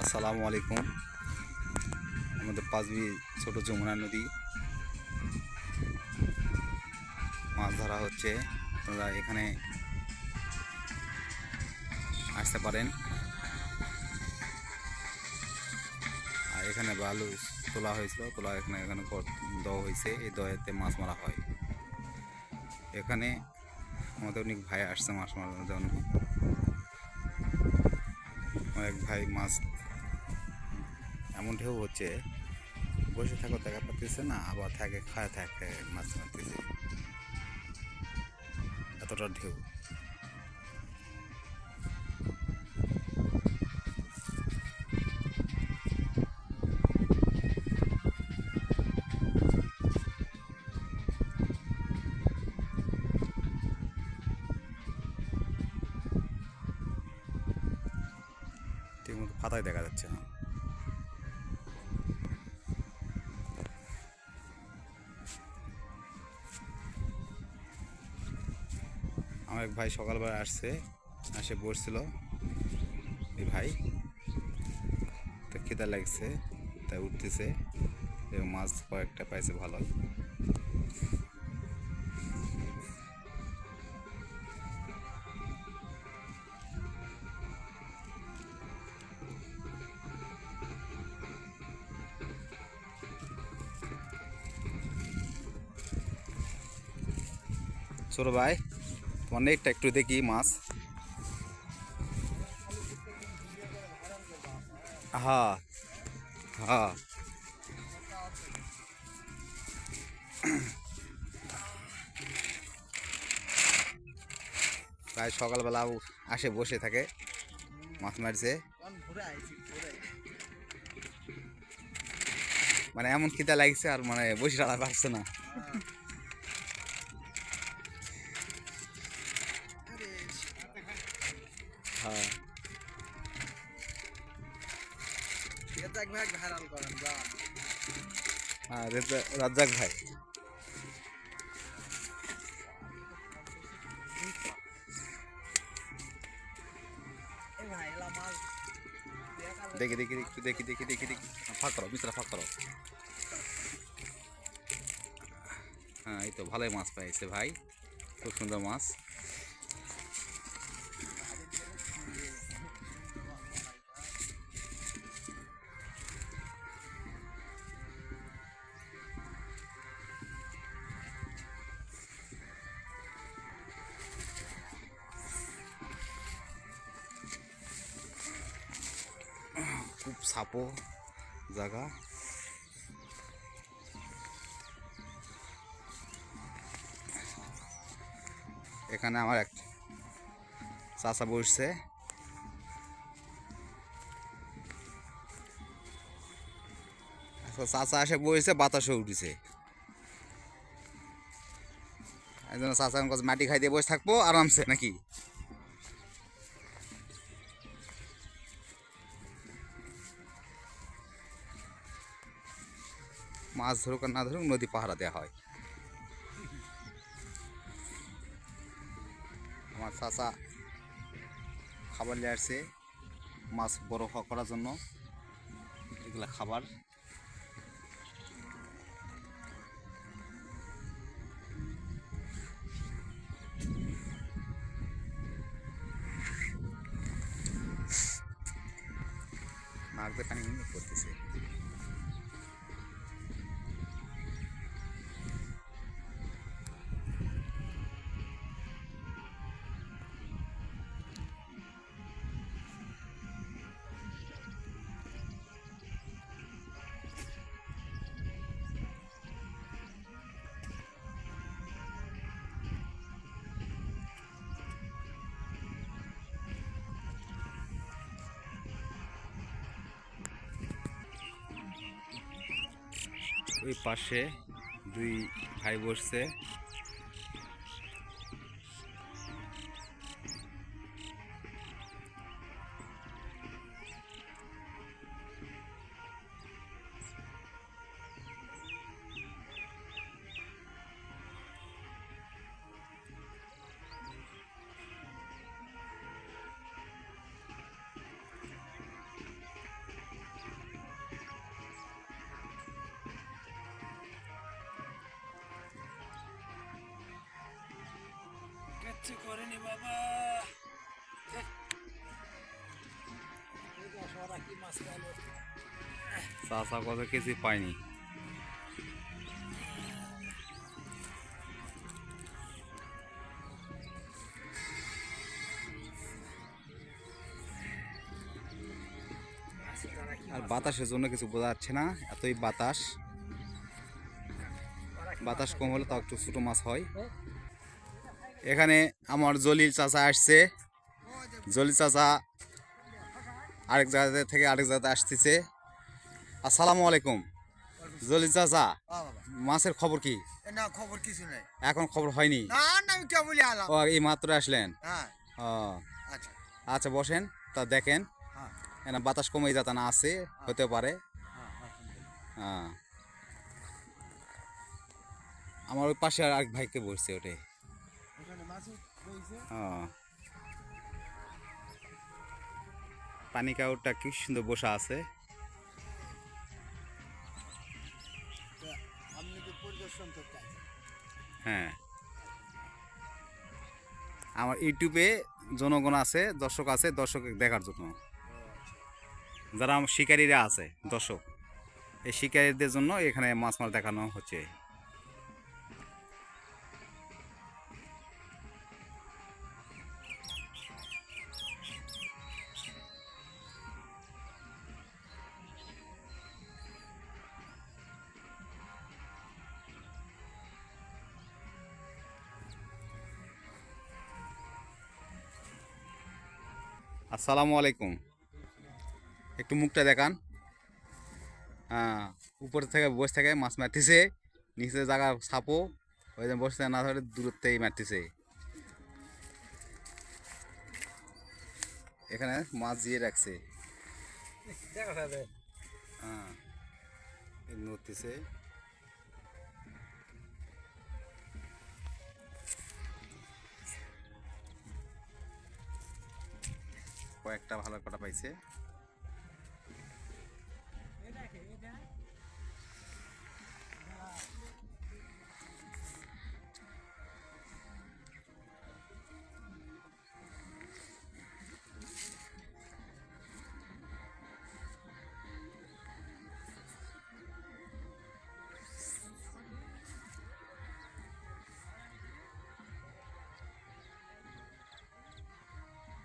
আসসালামু আলাইকুম। আমাদের পাঁচবি ছোট যমুনা নদী, মাছ ধরা হচ্ছে। আপনারা এখানে আসতে পারেন। আর এখানে বালু তোলা হয়েছিল, এখানে এখানে দেওয়া হয়েছে। এই দয়েতে মাছ মারা হয়। এখানে আমাদের অনেক ভাই আসছে মাছ মারার জন্য। অনেক ভাই মাছ এমন ঢেউ হচ্ছে, বসে থাকো দেখা পাচ্ছে না, আবার থাকে খায় থাকে মাছ মারতেছে, এতটা ঢেউ। ঠিক মতো পাতায় দেখা যাচ্ছে না। আমার এক ভাই সকালবেলা আসছে, এসে বসছিল। এই ভাই তো খিদা লাগছে, তাই উঠতেছে এবং মাছ কয়েকটা পাইছে ভালোই। ছোট ভাই, তোমার নেটটা একটু দেখি মাছ। হ্যাঁ, হ্যাঁ, প্রায় সকালবেলা আসে বসে থাকে, মাছ মারছে। মানে এমন খিদা লাগছে আর মানে বসে রাখা পারছে না। হ্যাঁ, হ্যাঁ, রাজ্জাক ভাই। দেখি দেখি একটু দেখি দেখি দেখি দেখি ফাঁক করো, মিত্রা ফাঁক করো। হ্যাঁ, এই তো ভালোই মাছ পাইছে ভাই, খুব সুন্দর মাছ। খুব সাপো জায়গা। এখানে আমার এক চাচা বসছে। চাচা এসে বসেছে, বাতাসে উঠেছে। এই জন্য চাচা মাটি খাই দিয়ে বসে থাকবো আরামসে নাকি। মাছ ধরুক আর না ধরুক, নদী পাহারা দেওয়া হয়। আমার চাচা খাবার নিয়ে আসছে মাছ বড় করার জন্য। এগুলা খাবার। নাক দিয়ে পানি পড়তেছে। ওই পাশে দুই ভাই বসছে। কিচ্ছু করেনি বাবা। কি মাছ পেলো? চাচা কত কিছু পাইনি। আর বাতাসের জন্য কিছু বোঝা যাচ্ছে না, এতই বাতাস। বাতাস কম হলে তাও একটু ছোটো মাছ হয়। এখানে আমার জলিল চাচা আসছে। জলিল চাচা আরেক জায়গা থেকে আরেক জায়গাতে আসতেছে। আসসালামু আলাইকুম জলিল চাচা, মাছের খবর কি? না, খবর কিছু নাই। এখন খবর হয়নি? না না, আমি কে বলি আলাম। ও, এই মাত্র আসলেন? হ্যাঁ। ও আচ্ছা। আচ্ছা, বসেন। তা দেখেন হ্যাঁ না বাতাস কমে যাতা না আছে, হতে পারে। হ্যাঁ হ্যাঁ, আমার ওই পাশে আর এক ভাইকে বসছে ওঠে। এখানে মাছ রয়েছে। পানি কাউটা কি সুন্দর বসা আছে। আপনি তো পরিদর্শন করতে আছেন। হ্যাঁ, আমার ইউটিউবে জনগণ আছে, দর্শক আছে, দর্শক দেখার জন্য। যারা আমার শিকারীরা আছে দর্শক, এই শিকারীদের জন্য এখানে মাছ মাছ দেখানো হচ্ছে। আসসালামু আলাইকুম, একটু মুখটা দেখান। হ্যাঁ, উপর থেকে বসে থেকে মাছ মারতেছে, নিচে জায়গা ছাপো, ওই যে বসে না ধরে দূরত্বেই মারতেছে। এখানে মাছ দিয়ে রাখছে। হ্যাঁ, নড়তেছে। কয়েকটা ভালো কটা পাইছে।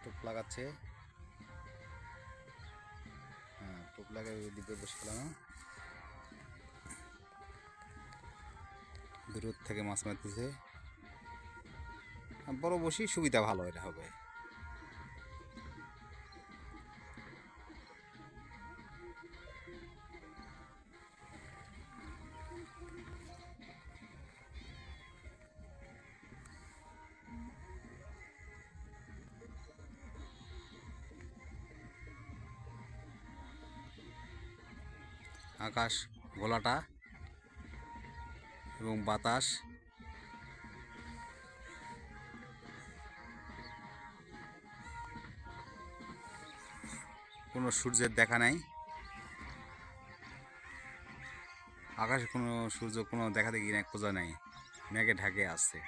টোপ লাগাচ্ছে। হ্যাঁ, টোপ লাগাই ওইদিকে বসে ফেলানো। দূর থেকে মাছ মারতেছে। বড় বসি সুবিধা ভালো এটা হবে। আকাশ ঘোলাটা এবং বাতাস, কোনো সূর্যের দেখা নাই। আকাশে কোনো সূর্য কোনো দেখা দেখি নাই, খোঁজা নাই, মেঘে ঢাকে আসছে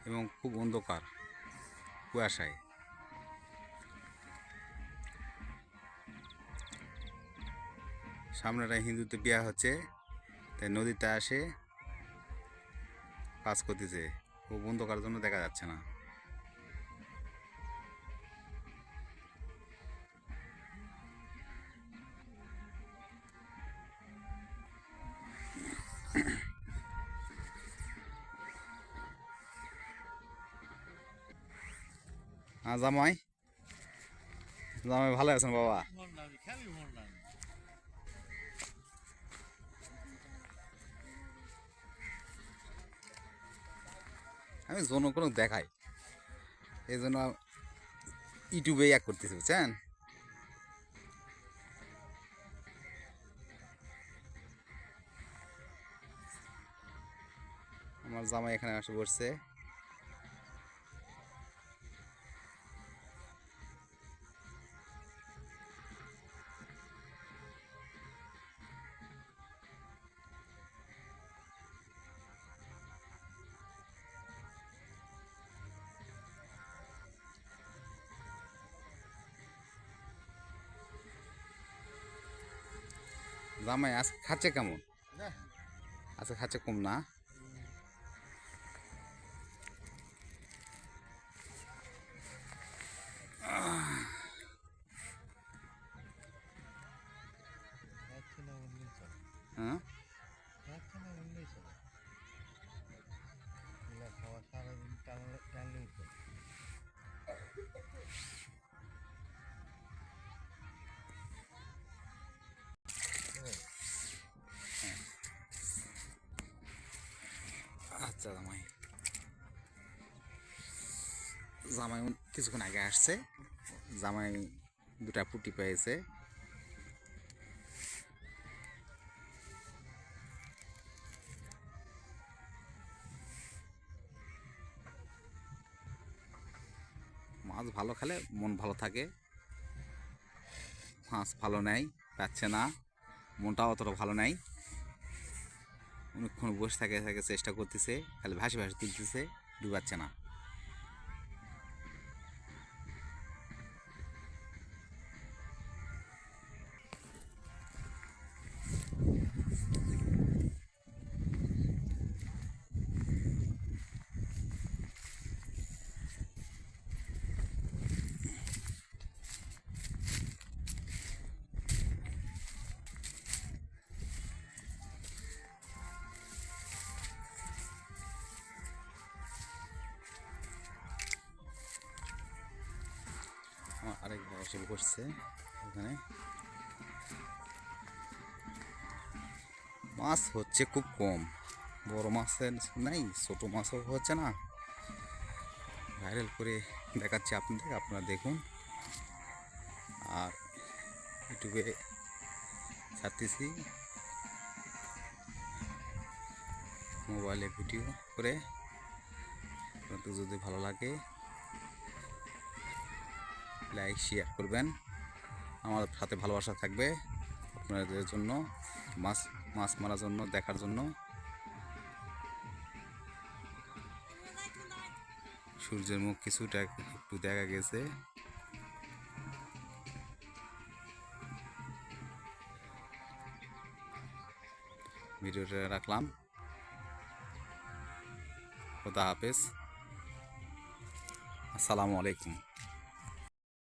এবং খুব অন্ধকার কুয়াশায়। সামনেটা হিন্দুতে বিয়া হচ্ছে, তাই নদীতে আসে কাজ করতেছে, খুব অন্ধকার জন্য দেখা যাচ্ছে না। হ্যাঁ জামাই, জামাই ভালো আছেন বাবা? আমি জনগণ দেখাই, এই জন্য ইউটিউবে ইয়া করতেছি, বুঝছেন? আমার জামাই এখানে আসে বসছে। জামাই আজকে খাচ্ছে কেমন? না আজকে খাচ্ছে কম না? খাচ্ছে না বললেই চলে হ্যাঁ খাচ্ছে না বললেই চলে এগুলো খাওয়া সারাদিন টানলেই চলে আচ্ছা জামাই জামাই কিছুক্ষণ আগে আসছে। জামাই দুটা পুটি পেয়েছে। মাছ ভালো খেলে মন ভালো থাকে। মাছ ভালো নেই, পাচ্ছে না, মনটাও অতটা ভালো নেই। অনেকক্ষণ বসে থাকে থাকে চেষ্টা করতেছে, খালি ভাসি ভাসি তুলতেছে, ডুবাচ্ছে না। আমার আরেক ভাই এসে বসছে এখানে। মাছ হচ্ছে খুব কম, বড় মাছের নাই, ছোট মাছও হচ্ছে না। ভাইরাল করে দেখাচ্ছি আপনাদের, আপনারা দেখুন। আর ইউটিউবে ছাড়তেছি মোবাইলে ভিডিও করে। আপনাদের যদি ভালো লাগে লাইক শেয়ার করবেন, আমার সাথে ভালোবাসা থাকবে আপনাদের জন্য। মাছ মাছ মারার জন্য, দেখার জন্য। সূর্যের মুখ কিছুটা একটু দেখা গেছে। ভিডিওটা রাখলাম। খোদা হাফেজ, আসসালামু আলাইকুম।